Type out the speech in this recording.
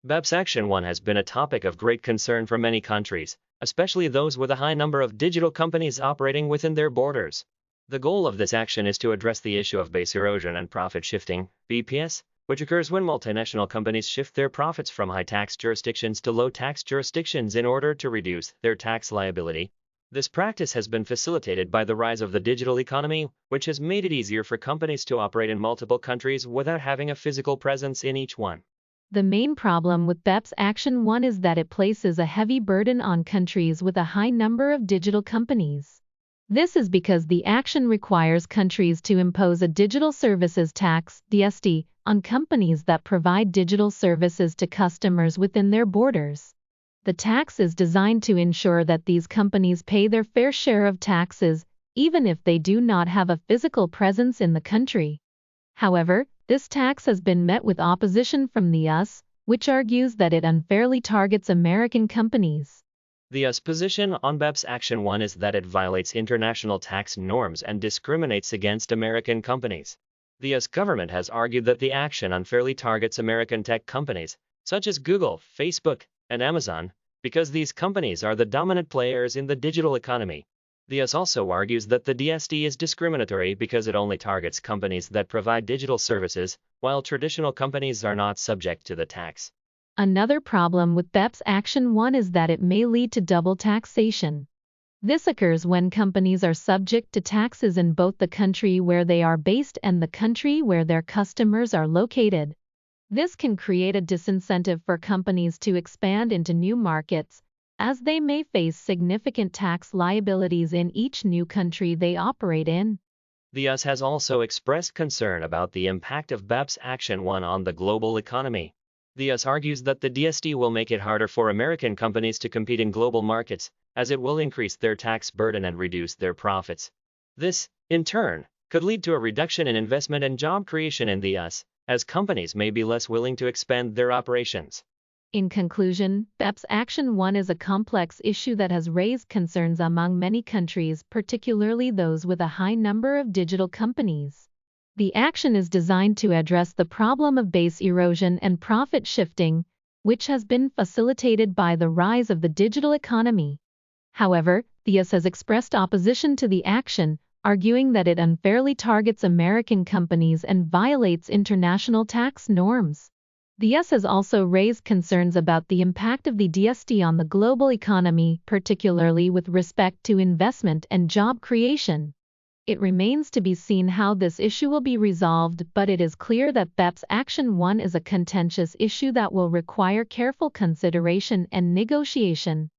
BEPS Action 1 has been a topic of great concern for many countries, especially those with a high number of digital companies operating within their borders. The goal of this action is to address the issue of base erosion and profit shifting, BPS, which occurs when multinational companies shift their profits from high-tax jurisdictions to low-tax jurisdictions in order to reduce their tax liability. This practice has been facilitated by the rise of the digital economy, which has made it easier for companies to operate in multiple countries without having a physical presence in each one. The main problem with BEPS Action 1 is that it places a heavy burden on countries with a high number of digital companies. This is because the action requires countries to impose a digital services tax, DST, on companies that provide digital services to customers within their borders. The tax is designed to ensure that these companies pay their fair share of taxes, even if they do not have a physical presence in the country. However, this tax has been met with opposition from the US, which argues that it unfairly targets American companies. The US position on BEPS Action 1 is that it violates international tax norms and discriminates against American companies. The US government has argued that the action unfairly targets American tech companies, such as Google, Facebook, and Amazon, because these companies are the dominant players in the digital economy. The US also argues that the DST is discriminatory because it only targets companies that provide digital services, while traditional companies are not subject to the tax. Another problem with BEPS Action 1 is that it may lead to double taxation. This occurs when companies are subject to taxes in both the country where they are based and the country where their customers are located. This can create a disincentive for companies to expand into new markets, as they may face significant tax liabilities in each new country they operate in. The US has also expressed concern about the impact of BEPS Action 1 on the global economy. The US argues that the DST will make it harder for American companies to compete in global markets, as it will increase their tax burden and reduce their profits. This, in turn, could lead to a reduction in investment and job creation in the US, as companies may be less willing to expand their operations. In conclusion, BEPS Action 1 is a complex issue that has raised concerns among many countries, particularly those with a high number of digital companies. The action is designed to address the problem of base erosion and profit shifting, which has been facilitated by the rise of the digital economy. However, the US has expressed opposition to the action, arguing that it unfairly targets American companies and violates international tax norms. The US has also raised concerns about the impact of the DST on the global economy, particularly with respect to investment and job creation. It remains to be seen how this issue will be resolved, but it is clear that BEPS Action 1 is a contentious issue that will require careful consideration and negotiation.